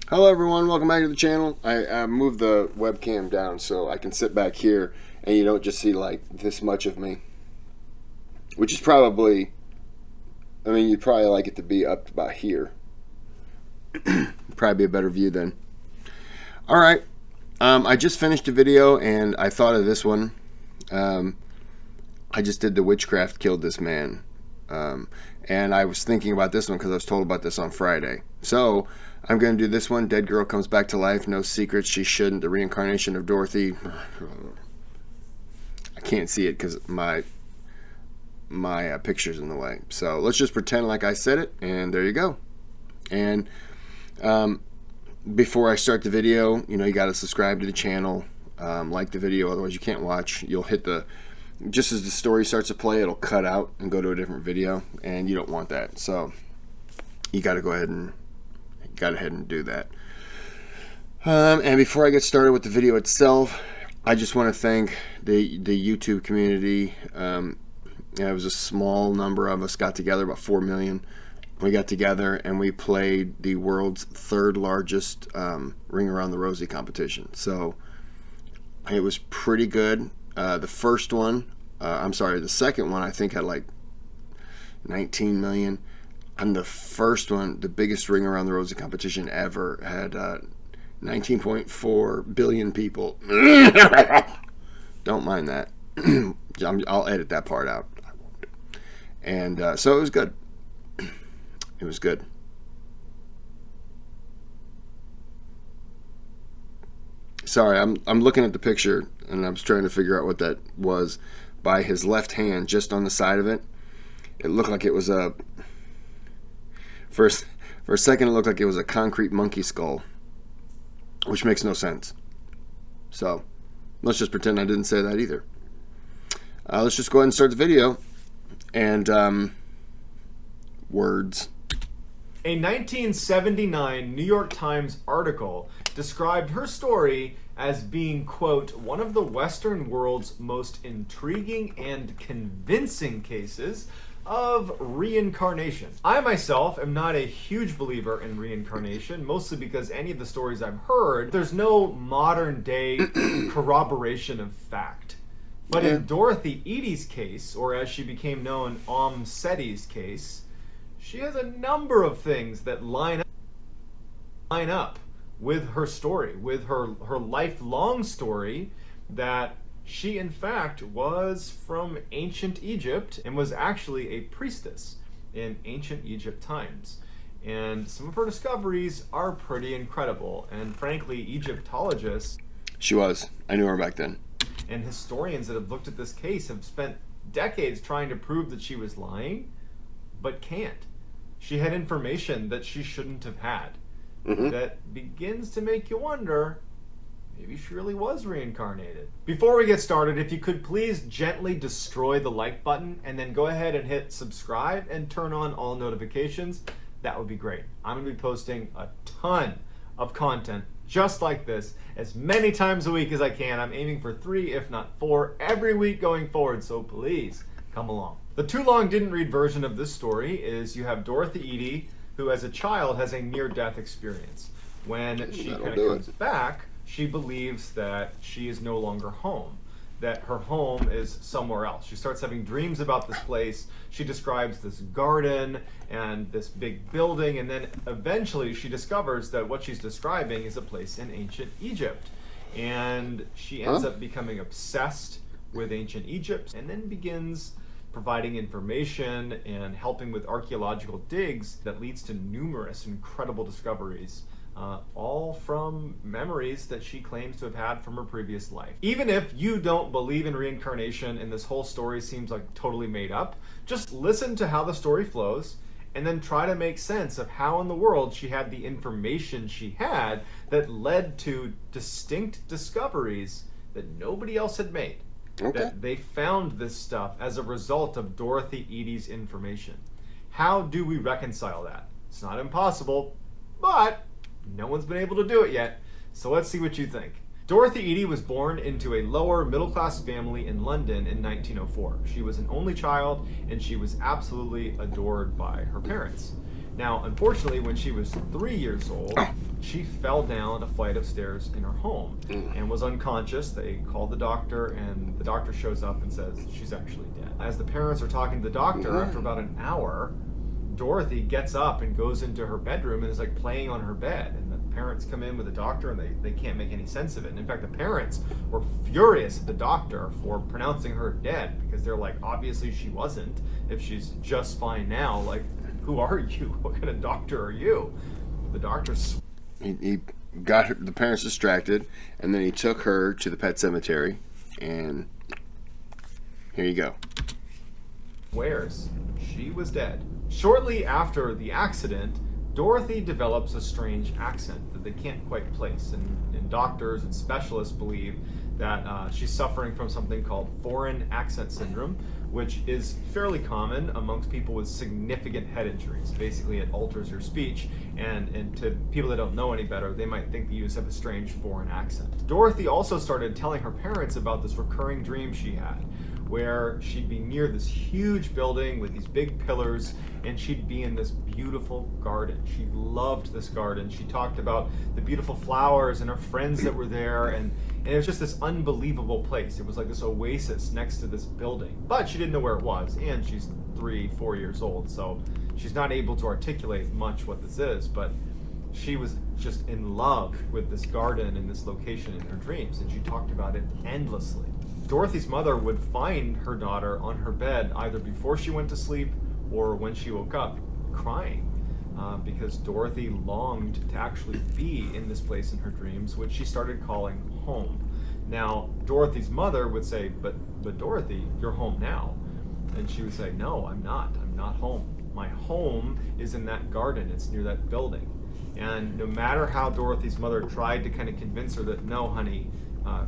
Hello everyone, welcome back to the channel. I moved the webcam down so I can sit back here and you don't just see like this much of me. Which is probably, you'd probably like it to be up about here. Probably be a better view then. Alright, I just finished a video and I thought of this one. I just did the witchcraft killed this man. And I was thinking about this one because I was told about this on Friday. So I'm going to do this one. Dead girl comes back to life. No secrets. She shouldn't. The reincarnation of Dorothy. I can't see it because my picture's in the way. So let's just pretend like I said it, and there you go. And before I start the video, you got to subscribe to the channel, like the video, otherwise you can't watch. You'll hit the, just as the story starts to play, it'll cut out and go to a different video, and you don't want that. So you got to go ahead and do that. And before I get started with the video itself, I just want to thank the YouTube community. It was a small number of us got together, about 4 million. We got together and we played the world's third largest Ring Around the Rosie competition. So it was pretty good. The second one I think had like 19 million. And the first one, the biggest Ring Around the Rosie competition ever, had 19.4 billion people. Don't mind that. I'll edit that part out. And so it was good. It was good. Sorry, I'm looking at the picture and I was trying to figure out what that was. By his left hand, just on the side of it, it looked like it was a... For a second, it looked like it was a concrete monkey skull, which makes no sense. So let's just pretend I didn't say that either. Let's just go ahead and start the video. And words. A 1979 New York Times article described her story as being, quote, one of the Western world's most intriguing and convincing cases of reincarnation. I myself am not a huge believer in reincarnation, mostly because any of the stories I've heard, there's no modern day corroboration of fact. But in Dorothy Eady's case, or as she became known, Setti's case, she has a number of things that line up with her story, with her lifelong story, that she, in fact, was from ancient Egypt and was actually a priestess in ancient Egypt times. And some of her discoveries are pretty incredible. And frankly, Egyptologists... She was. I knew her back then. And historians that have looked at this case have spent decades trying to prove that she was lying, but can't. She had information that she shouldn't have had. That begins to make you wonder... maybe she really was reincarnated. Before we get started, if you could please gently destroy the like button and then go ahead and hit subscribe and turn on all notifications, that would be great. I'm going to be posting a ton of content just like this as many times a week as I can. I'm aiming for 3, if not 4, every week going forward, so please come along. The too long didn't read version of this story is you have Dorothy Eady, who as a child has a near-death experience. When she kind of comes back, she believes that she is no longer home, that her home is somewhere else. She starts having dreams about this place. She describes this garden and this big building, and then eventually she discovers that what she's describing is a place in ancient Egypt. And she ends up becoming obsessed with ancient Egypt, and then begins providing information and helping with archaeological digs that leads to numerous incredible discoveries. All from memories that she claims to have had from her previous life. Even if you don't believe in reincarnation and this whole story seems like totally made up, just listen to how the story flows and then try to make sense of how in the world she had the information she had that led to distinct discoveries that nobody else had made. That they found this stuff as a result of Dorothy Eady's information. How do we reconcile that? It's not impossible, but no one's been able to do it yet, so let's see what you think. Dorothy Eady was born into a lower middle-class family in London in 1904. She was an only child, and she was absolutely adored by her parents. Now, unfortunately, when she was 3 years old, she fell down a flight of stairs in her home and was unconscious. They called the doctor, and the doctor shows up and says she's actually dead. As the parents are talking to the doctor, after about an hour, Dorothy gets up and goes into her bedroom and is like playing on her bed. And the parents come in with the doctor, and they can't make any sense of it. And in fact, the parents were furious at the doctor for pronouncing her dead, because they're like, obviously she wasn't. If she's just fine now, like, who are you? What kind of doctor are you? The doctor's... He got the parents distracted, and then he took her to the pet cemetery, and here you go. Swears she was dead. Shortly after the accident, Dorothy develops a strange accent that they can't quite place, and doctors and specialists believe that she's suffering from something called foreign accent syndrome, which is fairly common amongst people with significant head injuries. Basically, it alters your speech, and to people that don't know any better, they might think that you just have a strange foreign accent. Dorothy also started telling her parents about this recurring dream she had, where she'd be near this huge building with these big pillars, and she'd be in this beautiful garden. She loved this garden. She talked about the beautiful flowers and her friends that were there, and it was just this unbelievable place. It was like this oasis next to this building. But she didn't know where it was, and she's 3-4 years old, so she's not able to articulate much what this is, but she was just in love with this garden and this location in her dreams, and she talked about it endlessly. Dorothy's mother would find her daughter on her bed either before she went to sleep or when she woke up, crying, because Dorothy longed to actually be in this place in her dreams, which she started calling home. Now, Dorothy's mother would say, but Dorothy, you're home now. And she would say, no, I'm not home. My home is in that garden. It's near that building. And no matter how Dorothy's mother tried to kind of convince her that, no, honey,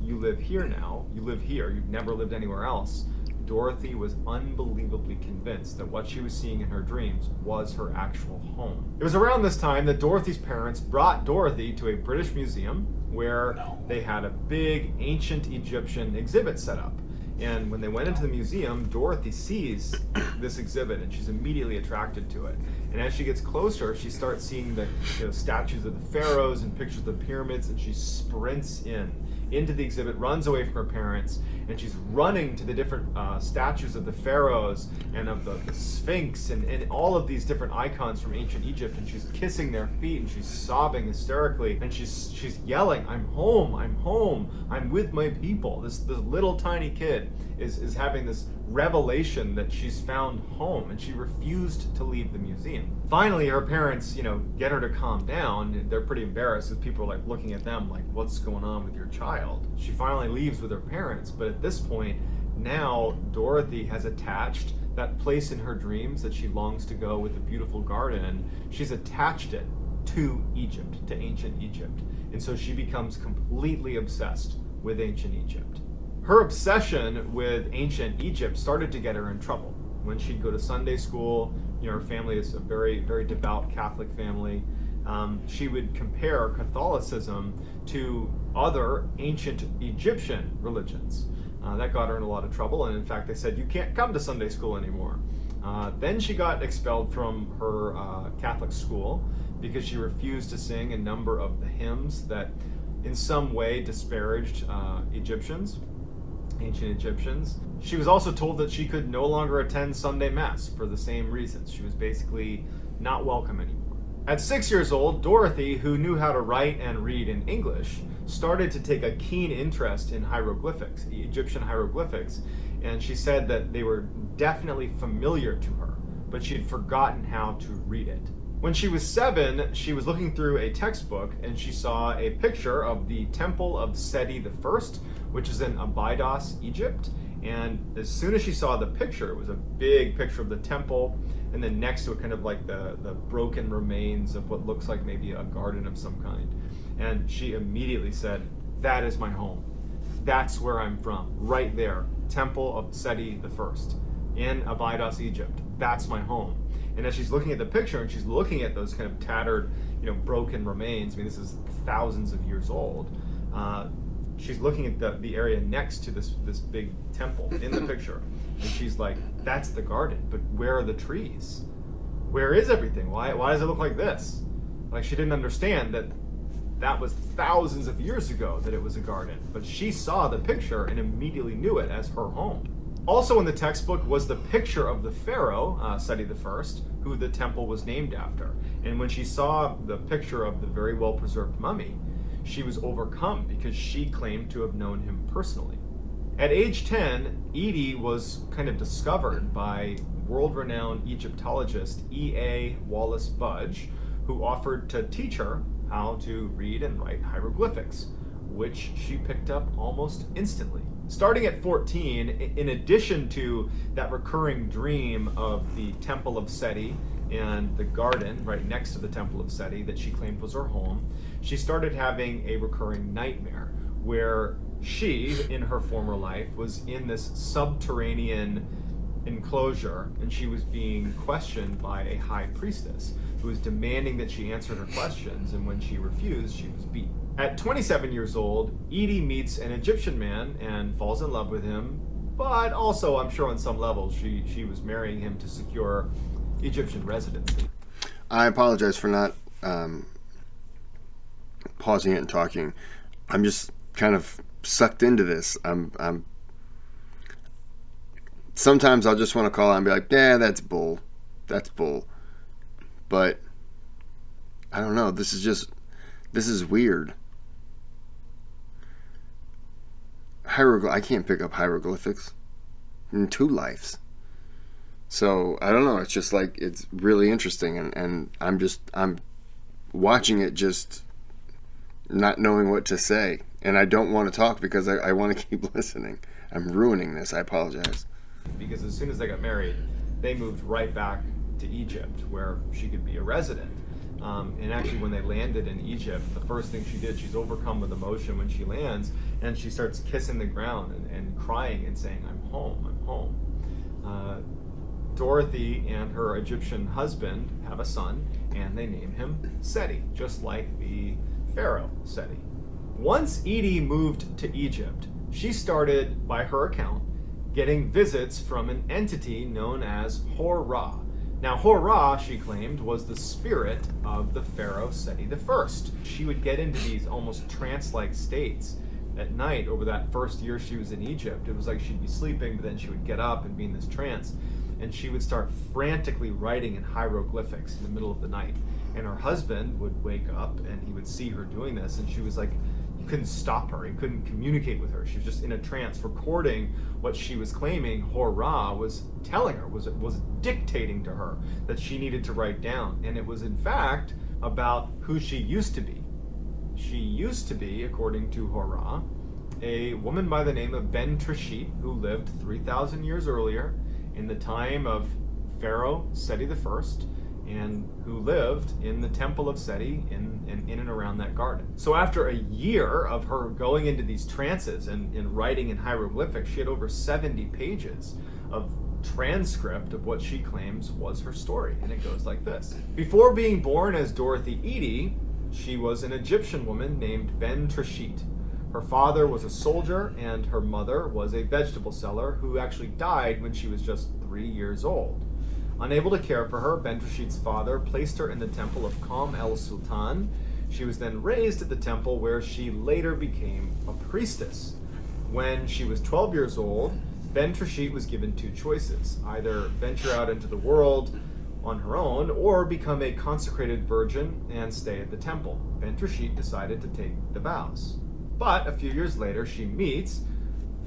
you live here now. You live here. You've never lived anywhere else. Dorothy was unbelievably convinced that what she was seeing in her dreams was her actual home. It was around this time that Dorothy's parents brought Dorothy to a British museum where they had a big ancient Egyptian exhibit set up. And when they went into the museum, Dorothy sees this exhibit and she's immediately attracted to it. And as she gets closer, she starts seeing the statues of the pharaohs and pictures of the pyramids, and she sprints into the exhibit, runs away from her parents, and she's running to the different statues of the pharaohs and of the Sphinx and all of these different icons from ancient Egypt, and she's kissing their feet and she's sobbing hysterically, and she's yelling, I'm home, I'm with my people. This little tiny kid is having this revelation that she's found home, and she refused to leave the museum. Finally, her parents, get her to calm down. They're pretty embarrassed as people are like looking at them like, what's going on with your child? She finally leaves with her parents, but at this point, now Dorothy has attached that place in her dreams that she longs to go with the beautiful garden. She's attached it to Egypt, to ancient Egypt. And so she becomes completely obsessed with ancient Egypt. Her obsession with ancient Egypt started to get her in trouble. When she'd go to Sunday school, her family is a very, very devout Catholic family. She would compare Catholicism to other ancient Egyptian religions. That got her in a lot of trouble, and in fact, they said, you can't come to Sunday school anymore. Then she got expelled from her Catholic school because she refused to sing a number of the hymns that in some way disparaged ancient Egyptians. She was also told that she could no longer attend Sunday Mass for the same reasons. She was basically not welcome anymore. At 6 years old, Dorothy, who knew how to write and read in English, started to take a keen interest in hieroglyphics, Egyptian hieroglyphics, and she said that they were definitely familiar to her, but she had forgotten how to read it. When she was 7, she was looking through a textbook and she saw a picture of the Temple of Seti I, which is in Abydos, Egypt. And as soon as she saw the picture, it was a big picture of the temple, and then next to it kind of like the broken remains of what looks like maybe a garden of some kind. And she immediately said, that is my home. That's where I'm from, right there, Temple of Seti I in Abydos, Egypt. That's my home. And as she's looking at the picture and she's looking at those kind of tattered, broken remains, this is thousands of years old, she's looking at the area next to this big temple in the picture, and she's like, that's the garden, but where are the trees? Where is everything? Why does it look like this? Like, she didn't understand that that was thousands of years ago that it was a garden, but she saw the picture and immediately knew it as her home. Also in the textbook was the picture of the pharaoh, Seti I, who the temple was named after. And when she saw the picture of the very well-preserved mummy, she was overcome because she claimed to have known him personally. At age 10, Edie was kind of discovered by world-renowned Egyptologist E.A. Wallace Budge, who offered to teach her how to read and write hieroglyphics, which she picked up almost instantly. Starting at 14, in addition to that recurring dream of the Temple of Seti and the garden right next to the Temple of Seti that she claimed was her home, she started having a recurring nightmare where she, in her former life, was in this subterranean enclosure, and she was being questioned by a high priestess who was demanding that she answer her questions, and when she refused, she was beaten. At 27 years old, Edie meets an Egyptian man and falls in love with him, but also, I'm sure on some level, she was marrying him to secure Egyptian residency. I apologize for not pausing it and talking. I'm just kind of sucked into this. I'm sometimes I'll just want to call out and be like, yeah, that's bull. That's bull. But I don't know. This is weird. I can't pick up hieroglyphics in 2 lives. So I don't know. It's just like, it's really interesting. And I'm watching it just not knowing what to say. And I don't want to talk because I want to keep listening. I'm ruining this. I apologize. Because as soon as they got married, they moved right back to Egypt where she could be a resident. And actually when they landed in Egypt, the first thing she did, she's overcome with emotion when she lands, and she starts kissing the ground and crying and saying, I'm home, I'm home. Dorothy and her Egyptian husband have a son, and they name him Seti, just like the pharaoh Seti. Once Edie moved to Egypt, she started, by her account, getting visits from an entity known as Hor-Ra. Now, Hor-Ra, she claimed, was the spirit of the pharaoh Seti I. She would get into these almost trance-like states at night over that first year she was in Egypt. It was like she'd be sleeping, but then she would get up and be in this trance, and she would start frantically writing in hieroglyphics in the middle of the night. And her husband would wake up, and he would see her doing this, and she was like, you couldn't stop her, you couldn't communicate with her. She was just in a trance, recording what she was claiming Hor-Ra was telling her, was dictating to her that she needed to write down. And it was in fact about who she used to be. She used to be, according to Hor-Ra, a woman by the name of Ben Trishit, who lived 3,000 years earlier in the time of Pharaoh Seti I, and who lived in the Temple of Seti in and around that garden. So after a year of her going into these trances and writing in hieroglyphics, she had over 70 pages of transcript of what she claims was her story, and it goes like this. Before being born as Dorothy Edie, she was an Egyptian woman named Ben Trishit. Her father was a soldier, and her mother was a vegetable seller who actually died when she was just 3 years old. Unable to care for her, Ben Trishit's father placed her in the temple of Qam el-Sultan. She was then raised at the temple where she later became a priestess. When she was 12 years old, Ben Trishit was given 2 choices: either venture out into the world on her own or become a consecrated virgin and stay at the temple. Ben Trishit decided to take the vows. But a few years later, she meets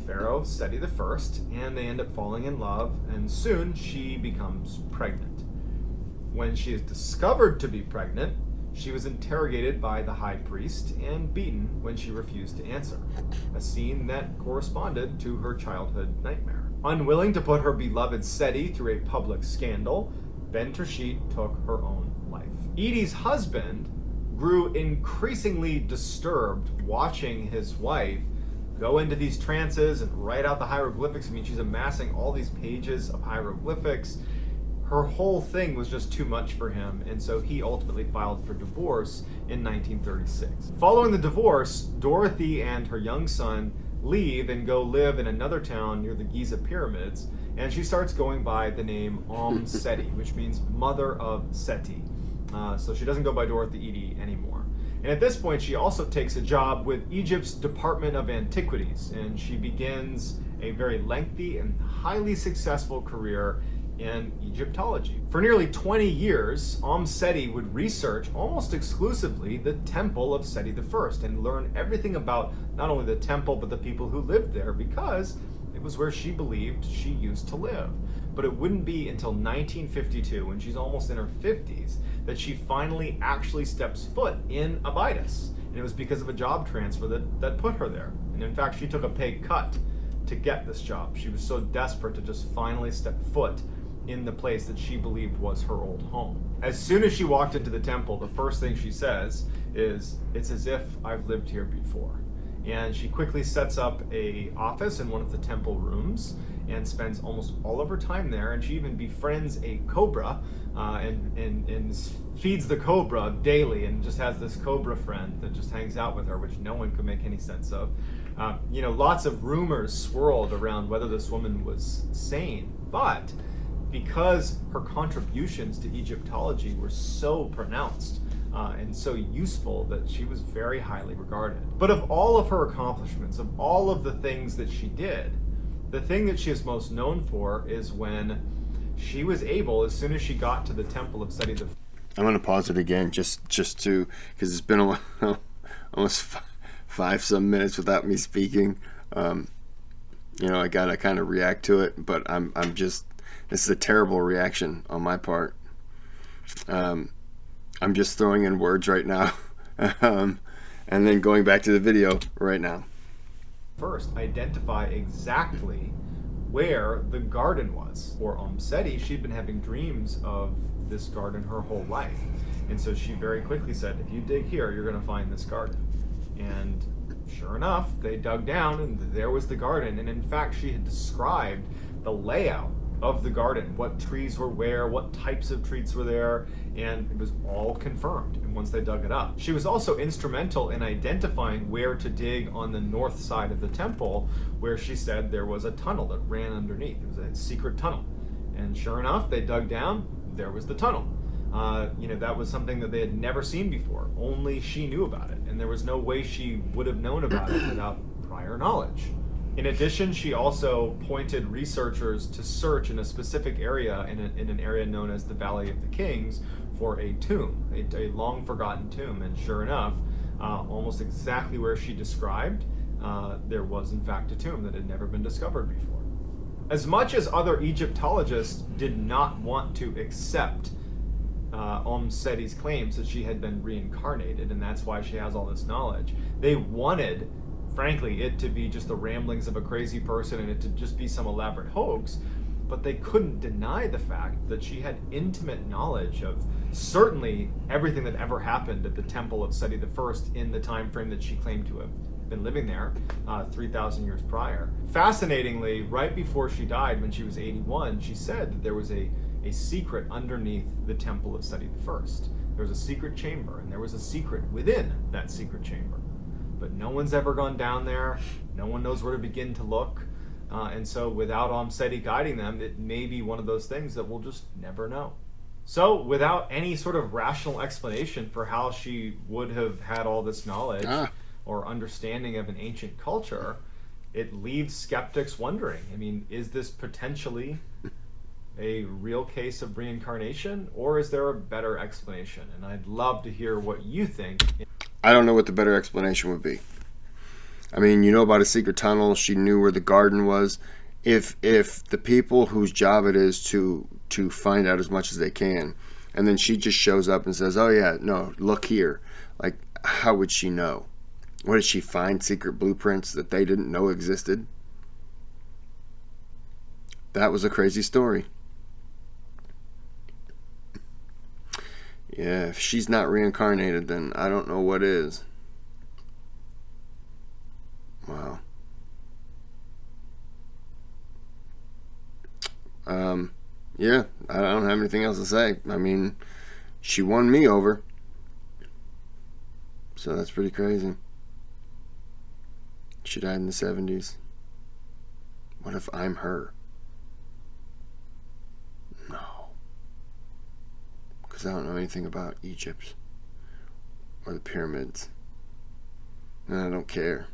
Pharaoh Seti I, and they end up falling in love, and soon she becomes pregnant. When she is discovered to be pregnant, she was interrogated by the high priest and beaten when she refused to answer, a scene that corresponded to her childhood nightmare. Unwilling to put her beloved Seti through a public scandal, Ben Trishit took her own life. Edie's husband grew increasingly disturbed watching his wife go into these trances and write out the hieroglyphics. I mean, she's amassing all these pages of hieroglyphics. Her whole thing was just too much for him, and so he ultimately filed for divorce in 1936. Following the divorce, Dorothy and her young son leave and go live in another town near the Giza pyramids, and she starts going by the name Seti, which means mother of Seti. So she doesn't go by Dorothy Edie anymore. And at this point, she also takes a job with Egypt's Department of Antiquities, and she begins a very lengthy and highly successful career in Egyptology. For nearly 20 years, Seti would research almost exclusively the temple of Seti I and learn everything about not only the temple but the people who lived there, because it was where she believed she used to live. But it wouldn't be until 1952, when she's almost in her 50s, that she finally actually steps foot in Abydos. And it was because of a job transfer that put her there. And in fact, she took a pay cut to get this job. She was so desperate to just finally step foot in the place that she believed was her old home. As soon as she walked into the temple, the first thing she says is, "It's as if I've lived here before." And she quickly sets up a office in one of the temple rooms and spends almost all of her time there. And she even befriends a cobra and feeds the cobra daily, and just has this cobra friend that just hangs out with her, which no one could make any sense of. Lots of rumors swirled around whether this woman was sane, but because her contributions to Egyptology were so pronounced and so useful, that she was very highly regarded. But of all of her accomplishments, of all of the things that she did, the thing that she is most known for is when she was able, as soon as she got to the temple of Seti I'm going to pause it again just to, because it's been a while, almost five some minutes without me speaking. I gotta kind of react to it, but I'm just, this is a terrible reaction on my part. I'm just throwing in words right now, and then going back to the video right now. First, identify exactly where the garden was. For Seti, she'd been having dreams of this garden her whole life. And so she very quickly said, if you dig here, you're going to find this garden. And sure enough, they dug down and there was the garden. And in fact, she had described the layout of the garden, what trees were where, what types of trees were there, and it was all confirmed. And once they dug it up, she was also instrumental in identifying where to dig on the north side of the temple, where she said there was a tunnel that ran underneath. It was a secret tunnel. And sure enough, they dug down, there was the tunnel. That was something that they had never seen before. Only she knew about it, and there was no way she would have known about it without prior knowledge. In addition, she also pointed researchers to search in a specific area, in an area known as the Valley of the Kings, for a tomb, a long forgotten tomb. And sure enough, almost exactly where she described, there was in fact a tomb that had never been discovered before. As much as other Egyptologists did not want to accept Seti's claims that she had been reincarnated, and that's why she has all this knowledge, they wanted, frankly, it to be just the ramblings of a crazy person and it to just be some elaborate hoax, but they couldn't deny the fact that she had intimate knowledge of certainly everything that ever happened at the temple of Seti I in the time frame that she claimed to have been living there 3,000 years prior. Fascinatingly, right before she died, when she was 81, she said that there was a secret underneath the temple of Seti I. There was a secret chamber, and there was a secret within that secret chamber. But no one's ever gone down there. No one knows where to begin to look. And so without Seti guiding them, it may be one of those things that we'll just never know. So without any sort of rational explanation for how she would have had all this knowledge or understanding of an ancient culture, it leaves skeptics wondering, is this potentially a real case of reincarnation, or is there a better explanation? And I'd love to hear what you think. I don't know what the better explanation would be. About a secret tunnel. She knew where the garden was. If the people whose job it is to find out as much as they can, and then she just shows up and says, "Oh yeah, no, look here." Like, how would she know? What, did she find secret blueprints that they didn't know existed? That was a crazy story. Yeah, if she's not reincarnated, then I don't know what is. Wow. Yeah, I don't have anything else to say. She won me over. So that's pretty crazy. She died in the 70s. What if I'm her? No. Because I don't know anything about Egypt or the pyramids. And I don't care.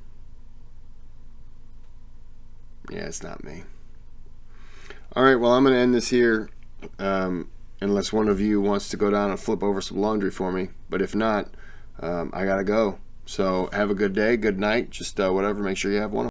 Yeah, it's not me. All right, well, I'm going to end this here, unless one of you wants to go down and flip over some laundry for me. But if not, I got to go. So have a good day, good night, just whatever. Make sure you have one.